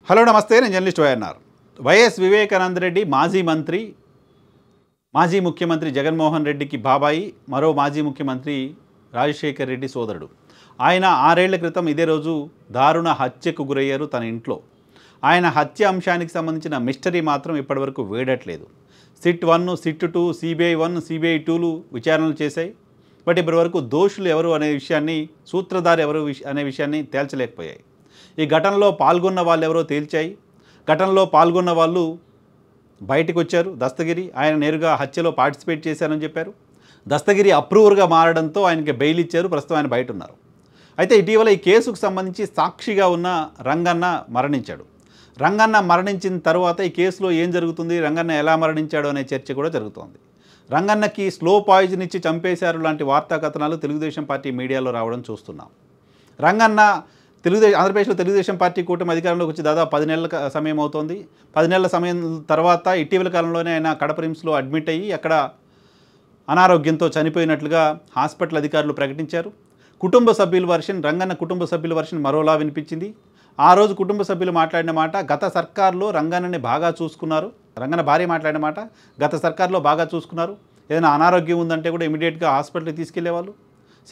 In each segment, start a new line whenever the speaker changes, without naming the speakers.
Hello నమస్తే, నేను journalist YNR. YS Vivekananda Reddy మాజీ మంత్రి, మాజీ ముఖ్యమంత్రి జగన్మోహన్ రెడ్డికి బాబాయి, మరో మాజీ ముఖ్యమంత్రి రాజశేఖర్ రెడ్డి సోదరుడు. ఆయన 6 ఏళ్ల క్రితం ఇదే రోజు దారుణ హత్యకు గురయ్యారు తన ఇంట్లో. ఆయన హత్య అంశానికి సంబంధించిన మిస్టరీ మాత్రం ఇప్పటివరకు వేడట్లేదు. సిట్ 1, సిట్ 2, సిబిఐ 1, సిబిఐ 2లు విచారణలు చేశాయి. బట్ ఇప్పటివరకు దోషులు ఎవరు అనే విషయాన్ని, సూత్రధారి ఎవరు అనే విషయాన్ని తేల్చలేకపోయాయి. ఈ ఘటనలో పాల్గొన్న వాళ్ళు ఎవరో తేల్చాయి. ఘటనలో పాల్గొన్న వాళ్ళు బయటకు వచ్చారు. దస్తగిరి ఆయన నేరుగా హత్యలో పార్టిసిపేట్ చేశారని చెప్పారు. దస్తగిరి అప్రూవర్గా మారడంతో ఆయనకి బెయిల్ ఇచ్చారు. ప్రస్తుతం ఆయన బయట ఉన్నారు. అయితే ఇటీవల ఈ కేసుకు సంబంధించి సాక్షిగా ఉన్న రంగన్న మరణించాడు. రంగన్న మరణించిన తర్వాత ఈ కేసులో ఏం జరుగుతుంది, రంగన్న ఎలా మరణించాడు అనే చర్చ కూడా జరుగుతోంది. రంగన్నకి స్లో పాయిజన్ ఇచ్చి చంపేశారు లాంటి వార్తా కథనాలు తెలుగుదేశం పార్టీ మీడియాలో రావడం చూస్తున్నాం. రంగన్న ఆంధ్రప్రదేశ్లో తెలుగుదేశం పార్టీ కూటమి అధికారంలోకి వచ్చి దాదాపు 10 నెలల సమయం అవుతోంది. 10 నెలల సమయం తర్వాత ఇటీవల కాలంలోనే ఆయన కడప రిమ్స్లో అడ్మిట్ అయ్యి అక్కడ అనారోగ్యంతో చనిపోయినట్లుగా హాస్పిటల్ అధికారులు ప్రకటించారు. కుటుంబ సభ్యుల వర్షన్, రంగన్న కుటుంబ సభ్యుల వర్షన్ మరోలా వినిపించింది. ఆ రోజు కుటుంబ సభ్యులు మాట్లాడిన మాట, గత సర్కార్లో రంగన్నని బాగా చూసుకున్నారు. రంగన్న భార్య మాట్లాడిన మాట, గత సర్కార్లో బాగా చూసుకున్నారు. ఏదైనా అనారోగ్యం ఉందంటే కూడా ఇమీడియట్గా హాస్పిటల్కి తీసుకెళ్లేవాళ్ళు.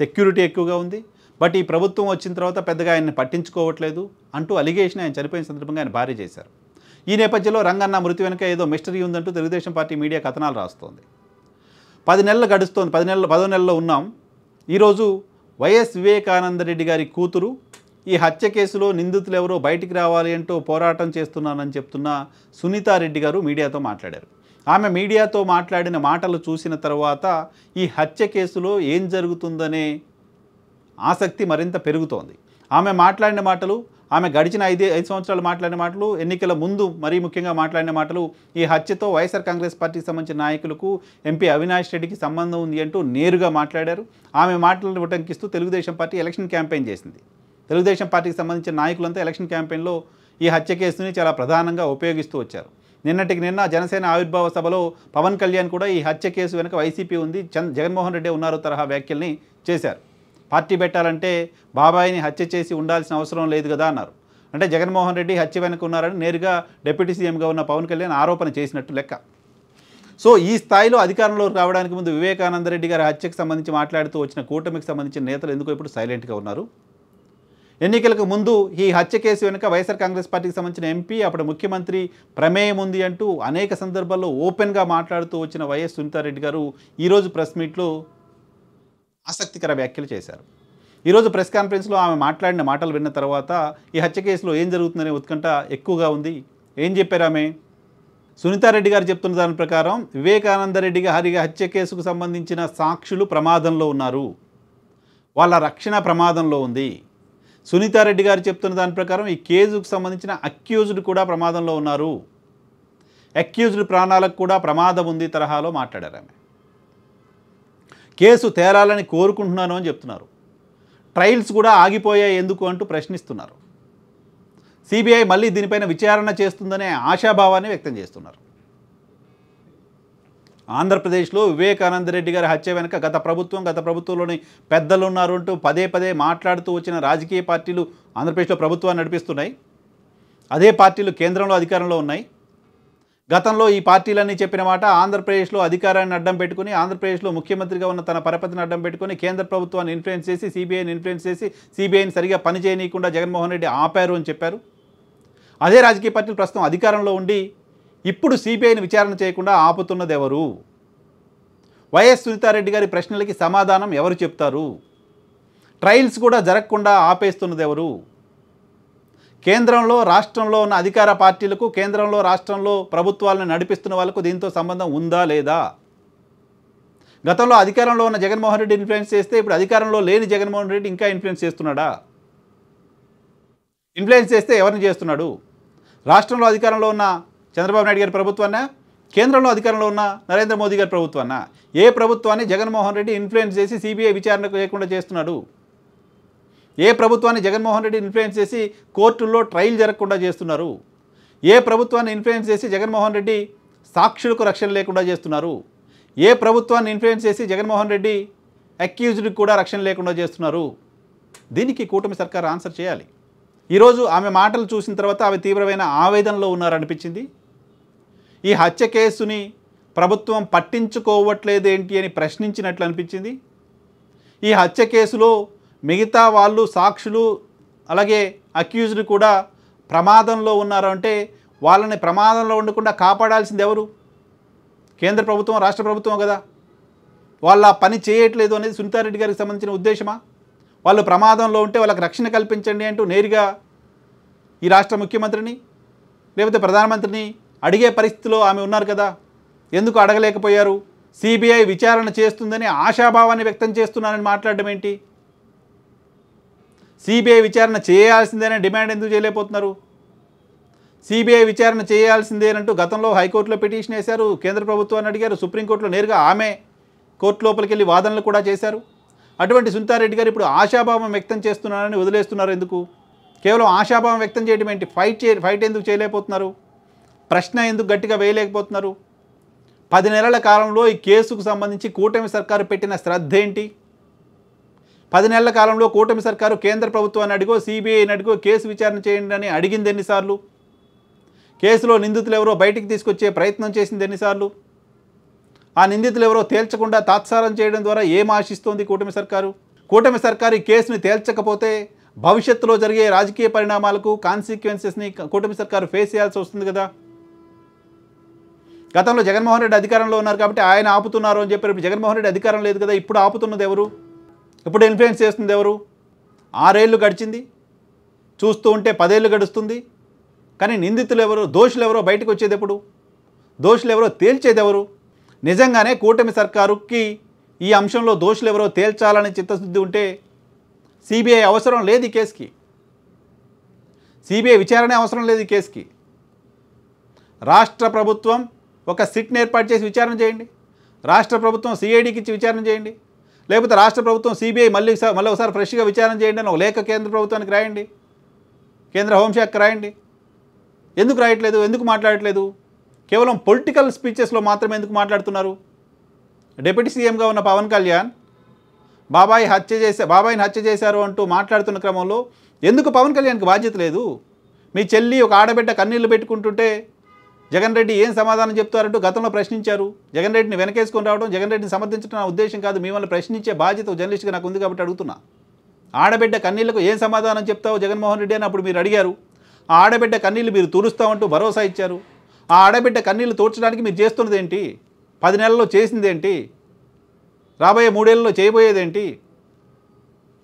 సెక్యూరిటీ ఎక్కువగా ఉంది. బట్ ఈ ప్రభుత్వం వచ్చిన తర్వాత పెద్దగా ఆయన్ని పట్టించుకోవట్లేదు అంటూ అలిగేషన్ ఆయన చనిపోయిన సందర్భంగా ఆయన భార్య చేశారు. ఈ నేపథ్యంలో రంగన్న మృతి వెనుక ఏదో మిస్టరీ ఉందంటూ తెలుగుదేశం పార్టీ మీడియా కథనాలు రాస్తోంది. 10 నెలలు గడుస్తోంది. 10 నెలల్లో ఉన్నాం. ఈరోజు వైఎస్ వివేకానంద రెడ్డి గారి కూతురు ఈ హత్య కేసులో నిందితులు ఎవరో బయటికి రావాలి అంటూ పోరాటం చేస్తున్నానని చెప్తున్న సునీతారెడ్డి గారు మీడియాతో మాట్లాడారు. ఆమె మీడియాతో మాట్లాడిన మాటలు చూసిన తర్వాత ఈ హత్య కేసులో ఏం జరుగుతుందనే ఆసక్తి మరింత పెరుగుతోంది. ఆమె మాట్లాడిన మాటలు, ఆమె గడిచిన 5 సంవత్సరాలు మాట్లాడిన మాటలు, ఎన్నికల ముందు మరీ ముఖ్యంగా మాట్లాడిన మాటలు, ఈ హత్యతో వైఎస్ఆర్ కాంగ్రెస్ పార్టీకి సంబంధించిన నాయకులకు, ఎంపీ అవినాష్ రెడ్డికి సంబంధం ఉంది అంటూ నేరుగా మాట్లాడారు. ఆమె మాటలను ఉటంకిస్తూ తెలుగుదేశం పార్టీ ఎలక్షన్ క్యాంపెయిన్ చేసింది. తెలుగుదేశం పార్టీకి సంబంధించిన నాయకులంతా ఎలక్షన్ క్యాంపెయిన్లో ఈ హత్య కేసుని చాలా ప్రధానంగా ఉపయోగిస్తూ వచ్చారు. నిన్నటికి నిన్న జనసేన ఆవిర్భావ సభలో పవన్ కళ్యాణ్ కూడా ఈ హత్య కేసు వెనుక వైసీపీ ఉంది, జగన్మోహన్ రెడ్డి ఉన్నారు తరహా వ్యాఖ్యల్ని చేశారు. పార్టీ పెట్టాలంటే బాబాయిని హత్య చేసి ఉండాల్సిన అవసరం లేదు కదా అన్నారు. అంటే జగన్మోహన్ రెడ్డి హత్య వెనుక ఉన్నారని నేరుగా డిప్యూటీ సీఎంగా ఉన్న పవన్ కళ్యాణ్ ఆరోపణ చేసినట్టు లెక్క. సో ఈ స్థాయిలో అధికారంలోకి రావడానికి ముందు వివేకానంద రెడ్డి గారి హత్యకు సంబంధించి మాట్లాడుతూ వచ్చిన కూటమికి సంబంధించిన నేతలు ఎందుకు ఇప్పుడు సైలెంట్గా ఉన్నారు? ఎన్నికలకు ముందు ఈ హత్య కేసు వెనుక వైఎస్ఆర్ కాంగ్రెస్ పార్టీకి సంబంధించిన ఎంపీ, అప్పుడు ముఖ్యమంత్రి ప్రమేయం ఉంది అంటూ అనేక సందర్భాల్లో ఓపెన్గా మాట్లాడుతూ వచ్చిన వైఎస్ సునీతారెడ్డి గారు ఈరోజు ప్రెస్ మీట్లో ఆసక్తికర వ్యాఖ్యలు చేశారు. ఈరోజు ప్రెస్ కాన్ఫరెన్స్లో ఆమె మాట్లాడిన మాటలు విన్న తర్వాత ఈ హత్య కేసులో ఏం జరుగుతుందనే ఉత్కంఠ ఎక్కువగా ఉంది. ఏం చెప్పారు ఆమె? సునీతారెడ్డి గారు చెప్తున్న దాని ప్రకారం వివేకానంద రెడ్డి గారి హత్య కేసుకు సంబంధించిన సాక్షులు ప్రమాదంలో ఉన్నారు, వాళ్ళ రక్షణ ప్రమాదంలో ఉంది. సునీతారెడ్డి గారు చెప్తున్న దాని ప్రకారం ఈ కేసుకు సంబంధించిన అక్యూజ్డ్ కూడా ప్రమాదంలో ఉన్నారు, అక్యూజ్డ్ ప్రాణాలకు కూడా ప్రమాదం ఉంది తరహాలో మాట్లాడారు ఆమె. కేసు తేలాలని కోరుకుంటున్నాను అని చెప్తున్నారు. ట్రయల్స్ కూడా ఆగిపోయాయి ఎందుకు అంటూ ప్రశ్నిస్తున్నారు. సిబిఐ మళ్ళీ దీనిపైన విచారణ చేస్తుందనే ఆశాభావాన్ని వ్యక్తం చేస్తున్నారు. ఆంధ్రప్రదేశ్లో వివేకానంద రెడ్డి గారి హత్య వెనుక గత ప్రభుత్వంలోని పెద్దలు ఉన్నారు అంటూ పదే పదే మాట్లాడుతూ వచ్చిన రాజకీయ పార్టీలు ఆంధ్రప్రదేశ్లో ప్రభుత్వాన్ని నడిపిస్తున్నాయి. అదే పార్టీలు కేంద్రంలో అధికారంలో ఉన్నాయి. గతంలో ఈ పార్టీలన్నీ చెప్పిన మాట, ఆంధ్రప్రదేశ్లో అధికారాన్ని అడ్డం పెట్టుకుని, ఆంధ్రప్రదేశ్లో ముఖ్యమంత్రిగా ఉన్న తన పరపతిని అడ్డం పెట్టుకుని కేంద్ర ప్రభుత్వాన్ని ఇన్ఫ్లుయెన్స్ చేసి, సిబిఐని ఇన్ఫ్లుయెన్స్ చేసి, సిబిఐని సరిగా పనిచేయనీయకుండా జగన్మోహన్ రెడ్డి ఆపారు అని చెప్పారు. అదే రాజకీయ పార్టీలు ప్రస్తుతం అధికారంలో ఉండి ఇప్పుడు సిబిఐని విచారణ చేయకుండా ఆపుతున్నది ఎవరు? వైఎస్ సునీతారెడ్డి గారి ప్రశ్నలకి సమాధానం ఎవరు చెప్తారు? ట్రయల్స్ కూడా జరగకుండా ఆపేస్తున్నది ఎవరు? కేంద్రంలో రాష్ట్రంలో ఉన్న అధికార పార్టీలకు, కేంద్రంలో రాష్ట్రంలో ప్రభుత్వాలను నడిపిస్తున్న వాళ్ళకు దీంతో సంబంధం ఉందా లేదా? గతంలో అధికారంలో ఉన్న జగన్మోహన్ రెడ్డి ఇన్ఫ్లుయెన్స్ చేస్తే ఇప్పుడు అధికారంలో లేని జగన్మోహన్ రెడ్డి ఇంకా ఇన్ఫ్లుయెన్స్ చేస్తున్నాడా? ఇన్ఫ్లుయెన్స్ చేస్తే ఎవరిని చేస్తున్నాడు? రాష్ట్రంలో అధికారంలో ఉన్న చంద్రబాబు నాయుడు గారి ప్రభుత్వాన్నా, కేంద్రంలో అధికారంలో ఉన్న నరేంద్ర మోదీ గారి ప్రభుత్వాన్నా? ఏ ప్రభుత్వాన్ని జగన్మోహన్ రెడ్డి ఇన్ఫ్లుయెన్స్ చేసి సిబిఐ విచారణ చేయకుండా చేస్తున్నాడు? ఏ ప్రభుత్వాన్ని జగన్మోహన్ రెడ్డి ఇన్ఫ్లుయెన్స్ చేసి కోర్టుల్లో ట్రయల్ జరగకుండా చేస్తున్నారు? ఏ ప్రభుత్వాన్ని ఇన్ఫ్లుయెన్స్ చేసి జగన్మోహన్ రెడ్డి సాక్షులకు రక్షణ లేకుండా చేస్తున్నారు? ఏ ప్రభుత్వాన్ని ఇన్ఫ్లుయెన్స్ చేసి జగన్మోహన్ రెడ్డి అక్యూజ్డ్కి కూడా రక్షణ లేకుండా చేస్తున్నారు? దీనికి కూటమి సర్కార్ ఆన్సర్ చేయాలి. ఈరోజు ఆమె మాటలు చూసిన తర్వాత ఆమె తీవ్రమైన ఆవేదనలో ఉన్నారనిపించింది. ఈ హత్య కేసుని ప్రభుత్వం పట్టించుకోవట్లేదేంటి అని ప్రశ్నించినట్లు అనిపించింది. ఈ హత్య కేసులో మిగతా వాళ్ళు సాక్షులు అలాగే అక్యూజ్డ్ కూడా ప్రమాదంలో ఉన్నారు అంటే వాళ్ళని ప్రమాదంలో ఉండకుండా కాపాడాల్సింది ఎవరు? కేంద్ర ప్రభుత్వం, రాష్ట్ర ప్రభుత్వం కదా. వాళ్ళ పని చేయట్లేదు అనేది సునీతారెడ్డి గారికి సంబంధించిన ఉద్దేశమా? వాళ్ళు ప్రమాదంలో ఉంటే వాళ్ళకి రక్షణ కల్పించండి అంటూ నేరుగా ఈ రాష్ట్ర ముఖ్యమంత్రిని లేకపోతే ప్రధానమంత్రిని అడిగే పరిస్థితిలో ఆమె ఉన్నారు కదా. ఎందుకు అడగలేకపోయారు? సిబిఐ విచారణ చేస్తుందని ఆశాభావాన్ని వ్యక్తం చేస్తున్నానని మాట్లాడడం ఏంటి? సిబిఐ విచారణ చేయాల్సిందేనే డిమాండ్ ఎందుకు చేయలేకపోతున్నారు? సిబిఐ విచారణ చేయాల్సిందేనంటూ గతంలో హైకోర్టులో పిటిషన్ వేశారు, కేంద్ర ప్రభుత్వాన్ని అడిగారు, సుప్రీంకోర్టులో నేరుగా ఆమె కోర్టు లోపలికి వెళ్ళి వాదనలు కూడా చేశారు. అటువంటి సునీతారెడ్డి గారు ఇప్పుడు ఆశాభావం వ్యక్తం చేస్తున్నారని వదిలేస్తున్నారు ఎందుకు? కేవలం ఆశాభావం వ్యక్తం చేయడం ఏంటి? ఫైట్ ఎందుకు చేయలేకపోతున్నారు? ప్రశ్న ఎందుకు గట్టిగా వేయలేకపోతున్నారు? 10 నెలల కాలంలో ఈ కేసుకు సంబంధించి కూటమి సర్కారు పెట్టిన శ్రద్ధ ఏంటి? 10 నెలల కాలంలో కూటమి సర్కారు కేంద్ర ప్రభుత్వాన్ని అడిగో సిబిఐని అడిగో కేసు విచారణ చేయండి అని అడిగింది ఎన్నిసార్లు? కేసులో నిందితులు ఎవరో బయటికి తీసుకొచ్చే ప్రయత్నం చేసింది ఎన్నిసార్లు? ఆ నిందితులు ఎవరో తేల్చకుండా తాత్సారం చేయడం ద్వారా ఏం ఆశిస్తోంది కూటమి సర్కారు? కూటమి సర్కారు ఈ కేసుని తేల్చకపోతే భవిష్యత్తులో జరిగే రాజకీయ పరిణామాలకు కాన్సిక్వెన్సెస్ని కూటమి సర్కారు ఫేస్ చేయాల్సి వస్తుంది కదా. గతంలో జగన్మోహన్ రెడ్డి అధికారంలో ఉన్నారు కాబట్టి ఆయన ఆపుతున్నారు అని చెప్పారు. ఇప్పుడు జగన్మోహన్ రెడ్డి అధికారం లేదు కదా, ఇప్పుడు ఆపుతున్నది ఎవరు? ఇప్పుడు ఇన్ఫ్లుయెన్స్ చేస్తుంది ఎవరు? 6 ఏళ్ళు గడిచింది, చూస్తూ ఉంటే 10 ఏళ్ళు గడుస్తుంది. కానీ నిందితులు ఎవరు, దోషులు ఎవరో బయటకు వచ్చేది ఎప్పుడు? దోషులు ఎవరో తేల్చేది ఎవరు? నిజంగానే కూటమి సర్కారుకి ఈ అంశంలో దోషులు ఎవరో తేల్చాలని చిత్తశుద్ధి ఉంటే సిబిఐ అవసరం లేదు ఈ కేసుకి. సిబిఐ విచారణ అవసరం లేదు ఈ కేసుకి. రాష్ట్ర ప్రభుత్వం ఒక సిట్ని ఏర్పాటు చేసి విచారణ చేయండి. రాష్ట్ర ప్రభుత్వం సిఐడికి ఇచ్చి విచారణ చేయండి. లేకపోతే రాష్ట్ర ప్రభుత్వం సిబిఐ మళ్ళీ ఒకసారి ఫ్రెష్గా విచారణ చేయండి అని ఒక లేఖ కేంద్ర ప్రభుత్వానికి రాయండి, కేంద్ర హోంశాఖకి రాయండి. ఎందుకు రాయట్లేదు? ఎందుకు మాట్లాడట్లేదు? కేవలం పొలిటికల్ స్పీచెస్లో మాత్రమే ఎందుకు మాట్లాడుతున్నారు? డిప్యూటీ సీఎంగా ఉన్న పవన్ కళ్యాణ్ బాబాయిని హత్య చేశారు అంటూ మాట్లాడుతున్న క్రమంలో ఎందుకు పవన్ కళ్యాణ్కి బాధ్యత లేదు? మీ చెల్లి ఒక ఆడబిడ్డ కన్నీళ్లు పెట్టుకుంటుంటే జగన్ రెడ్డి ఏం సమాధానం చెప్తారంటూ గతంలో ప్రశ్నించారు. జగన్ రెడ్డిని వెనకేసుకొని రావడం, జగన్ రెడ్డిని సమర్థించడం నా ఉద్దేశం కాదు, మిమ్మల్ని ప్రశ్నించే బాధ్యత జర్నలిస్ట్గా నాకు ఉంది కాబట్టి అడుగుతున్నా. ఆడబిడ్డ కన్నీళ్లకు ఏం సమాధానం చెప్తావు జగన్మోహన్ రెడ్డి అని అప్పుడు మీరు అడిగారు. ఆ ఆడబిడ్డ కన్నీళ్లు మీరు తురుస్తామంటూ భరోసా ఇచ్చారు. ఆ ఆడబిడ్డ కన్నీళ్లు తోడ్చడానికి మీరు చేస్తున్నది ఏంటి? 10 నెలల్లో చేసిందేంటి? రాబోయే 3 ఏళ్లలో చేయబోయేదేంటి?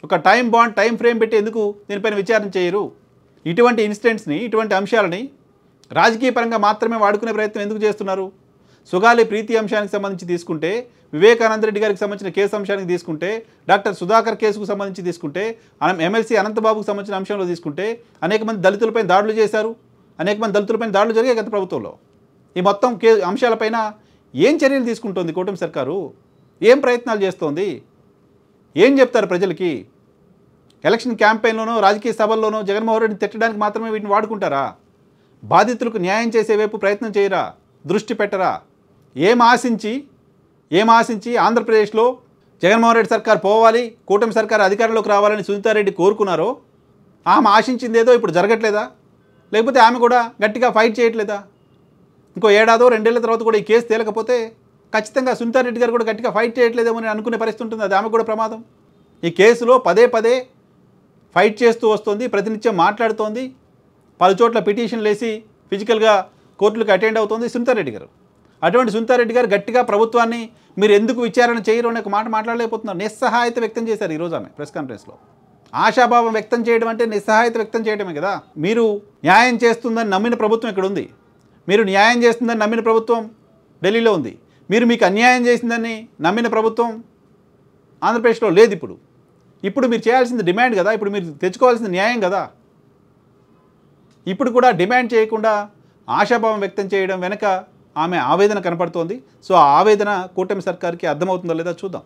ఒక టైం ఫ్రేమ్ పెట్టి ఎందుకు దీనిపైన విచారణ చేయరు? ఇటువంటి ఇన్సిడెంట్స్ని, ఇటువంటి అంశాలని రాజకీయ పరంగా మాత్రమే వాడుకునే ప్రయత్నం ఎందుకు చేస్తున్నారు? సుగాలి ప్రీతి అంశానికి సంబంధించి తీసుకుంటే, వివేకానంద రెడ్డి గారికి సంబంధించిన కేసు అంశానికి తీసుకుంటే, డాక్టర్ సుధాకర్ కేసుకు సంబంధించి తీసుకుంటే, ఎమ్మెల్సీ అనంతబాబుకు సంబంధించిన అంశంలో తీసుకుంటే అనేక మంది దళితులపై దాడులు చేశారు, అనేక మంది దళితులపై దాడులు జరిగాయి గత ప్రభుత్వంలో. ఈ మొత్తం అంశాలపైన ఏం చర్యలు తీసుకుంటోంది కూటమి సర్కారు? ఏం ప్రయత్నాలు చేస్తోంది? ఏం చెప్తారు ప్రజలకి? ఎలక్షన్ క్యాంపెయిన్లోనో రాజకీయ సభల్లోనో జగన్మోహన్ రెడ్డిని తిట్టడానికి మాత్రమే వీటిని వాడుకుంటారా? బాధితులకు న్యాయం చేసే వైపు ప్రయత్నం చేయరా? దృష్టి పెట్టరా? ఏం ఆశించి ఆంధ్రప్రదేశ్లో జగన్మోహన్ రెడ్డి సర్కార్ పోవాలి, కూటమి సర్కార్ అధికారంలోకి రావాలని సునీతారెడ్డి కోరుకున్నారో ఆమె ఆశించిందేదో ఇప్పుడు జరగట్లేదా? లేకపోతే ఆమె కూడా గట్టిగా ఫైట్ చేయట్లేదా? ఇంకో 1 ఏడాదో 2 ఏళ్ల తర్వాత కూడా ఈ కేసు తేలకపోతే ఖచ్చితంగా సునీతారెడ్డి గారు కూడా గట్టిగా ఫైట్ చేయట్లేదేమో అని అనుకునే పరిస్థితి ఉంటుంది. అది ఆమె కూడా ప్రమాదం. ఈ కేసులో పదే ఫైట్ చేస్తూ వస్తుంది, ప్రతినిత్యం మాట్లాడుతోంది, 10 చోట్ల పిటిషన్లు వేసి ఫిజికల్గా కోర్టులకు అటెండ్ అవుతోంది సునీతారెడ్డి గారు. అటువంటి సునీతారెడ్డి గారు గట్టిగా ప్రభుత్వాన్ని మీరు ఎందుకు విచారణ చేయరు అనే ఒక మాట మాట్లాడలేకపోతున్నారు. నిస్సహాయత వ్యక్తం చేశారు ఈరోజు ఆమె ప్రెస్ కాన్ఫరెన్స్లో. ఆశాభావం వ్యక్తం చేయడం అంటే నిస్సహాయత వ్యక్తం చేయడమే కదా. మీరు న్యాయం చేస్తుందని నమ్మిన ప్రభుత్వం ఇక్కడ ఉంది, మీరు న్యాయం చేస్తుందని నమ్మిన ప్రభుత్వం ఢిల్లీలో ఉంది, మీకు అన్యాయం చేసిందని నమ్మిన ప్రభుత్వం ఆంధ్రప్రదేశ్లో లేదు. ఇప్పుడు మీరు చేయాల్సింది డిమాండ్ కదా, ఇప్పుడు మీరు తెచ్చుకోవాల్సింది న్యాయం కదా. ఇప్పుడు కూడా డిమాండ్ చేయకుండా ఆశాభావం వ్యక్తం చేయడం వెనక ఆమె ఆవేదన కనపడుతోంది. సో ఆ ఆవేదన కూటమి సర్కార్కి అర్థమవుతుందో లేదో చూద్దాం.